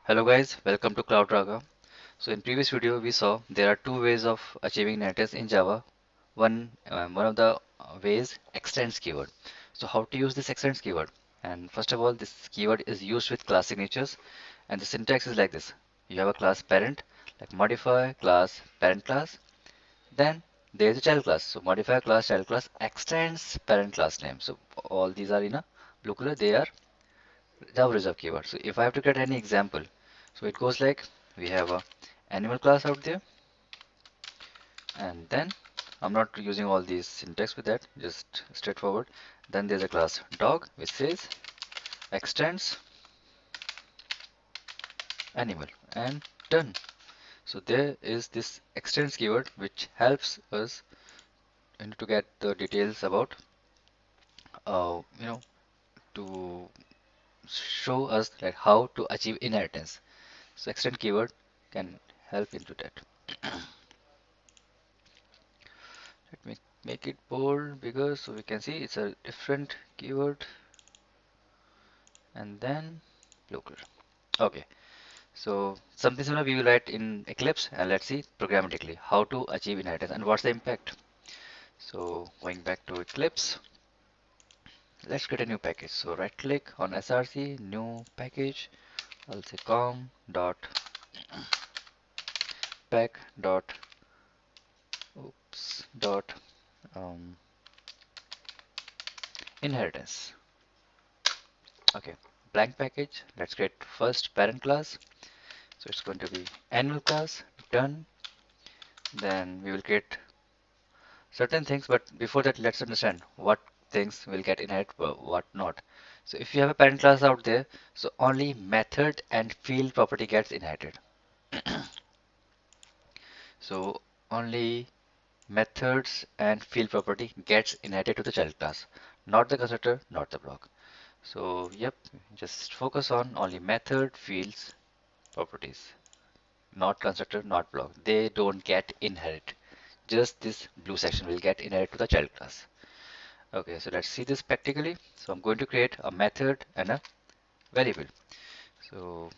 Hello guys, welcome to CloudRaga. So in previous video we saw there are two ways of achieving natives in Java. One of the ways extends keyword. So how to use this extends keyword? And first of all, this keyword is used with class signatures, and the syntax is like this. You have a class parent, like modify class parent class. Then there is a child class. So modify class child class extends parent class name. So all these are in a blue color. They are Java reserved keyword. So if I have to get any example, so it goes like we have a animal class out there, and then I'm not using all these syntax with that, just straightforward. Then there's a class dog which says extends animal and done. So there is this extends keyword which helps us to get the details about uh, you know to show us like how to achieve inheritance. So extend keyword can help into that. Let me make it bold bigger so we can see it's a different keyword, and then blue color. Okay, so something similar we will write in Eclipse, and let's see programmatically how to achieve inheritance and what's the impact. So going back to Eclipse, let's create a new package. So right click on src, new package. I'll say com dot pack dot oops dot um, inheritance. Okay, blank package. Let's create first parent class. So it's going to be animal class, done. Then we will create certain things, but before that, let's understand what things will get inherit, what not. So if you have a parent class out there, so only method and field property gets inherited. So only methods and field property gets inherited to the child class, not the constructor, not the block. So yep, just focus on only method, fields, properties. Not constructor, not block. They don't get inherit. Just this blue section will get inherit to the child class. Okay, so let's see this practically. So I'm going to create a method and a variable. So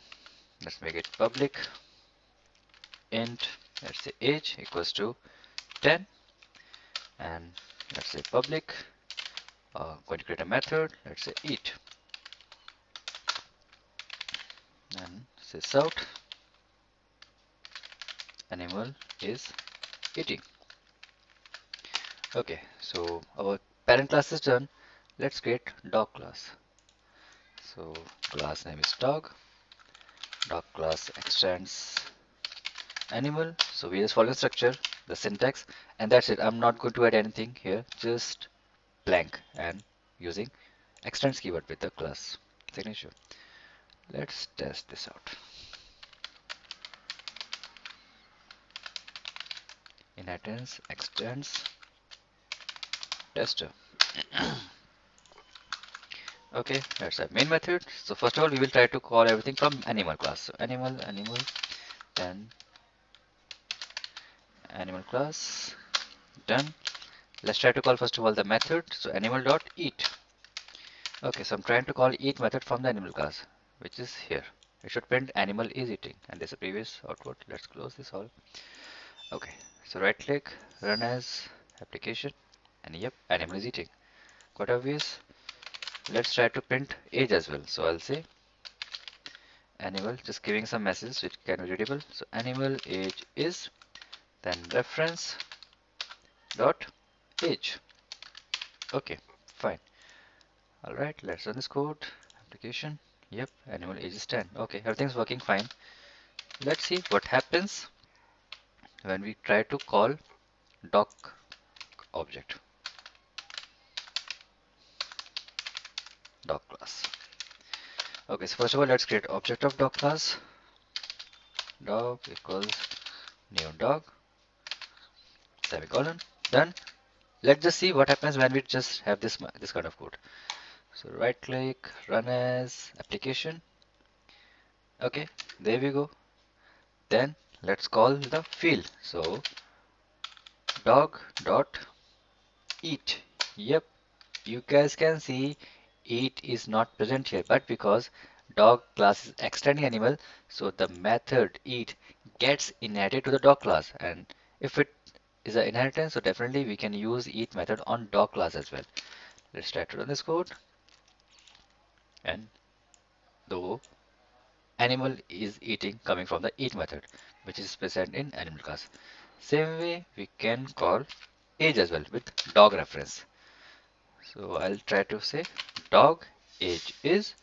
let's make it public int, let's say age equals to 10, and let's say public, going to create a method, let's say eat, and sys out animal is eating. Okay, so our parent class is done. Let's create dog class. So class name is dog. Dog class extends animal. So we just follow the structure, the syntax, and that's it. I'm not going to add anything here, just blank and using extends keyword with the class signature. Let's test this out. Inheritance extends tester. Okay, that's our main method. So first of all, we will try to call everything from animal class. So animal, then animal class, done. Let's try to call first of all the method. So animal dot eat. Okay, so I'm trying to call eat method from the animal class, which is here. It should print animal is eating, and there's a previous output. Let's close this all. Okay, so right click, run as application, and yep, animal is eating. Quite obvious. Let's try to print age as well. So I'll say animal, just giving some messages which can be readable. So animal age is, then reference dot age. Okay, fine. All right, let's run this code. Application. Yep, animal age is 10. Okay, everything's working fine. Let's see what happens when we try to call doc object, doc class. Okay, so first of all, let's create object of doc class. Dog equals new dog, semicolon, done. Let's just see what happens when we just have this kind of code. So right click, run as application. Okay, there we go. Then let's call the field. So dog dot eat. Yep, you guys can see eat is not present here, but because Dog class is extending animal, so the method eat gets inherited to the dog class. And if it is an inheritance, so definitely we can use eat method on dog class as well. Let's try to run this code. And the animal is eating coming from the eat method, which is present in animal class. Same way we can call age as well with dog reference. So I'll try to say dog age is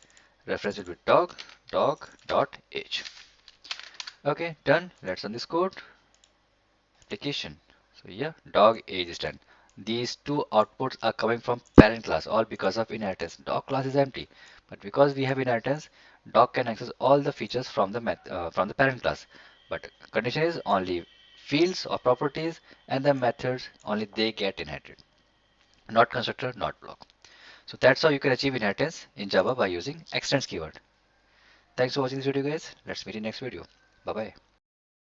reference will be dog dot age. Okay, done. Let's run this code. Application. So yeah, dog age is done. These two outputs are coming from parent class, all because of inheritance. Dog class is empty, but because we have inheritance, dog can access all the features from the from the parent class. But condition is only fields or properties, and the methods only they get inherited, not constructor, not block. So that's how you can achieve inheritance in Java by using extends keyword. Thanks for watching this video, guys. Let's meet in next video. Bye bye.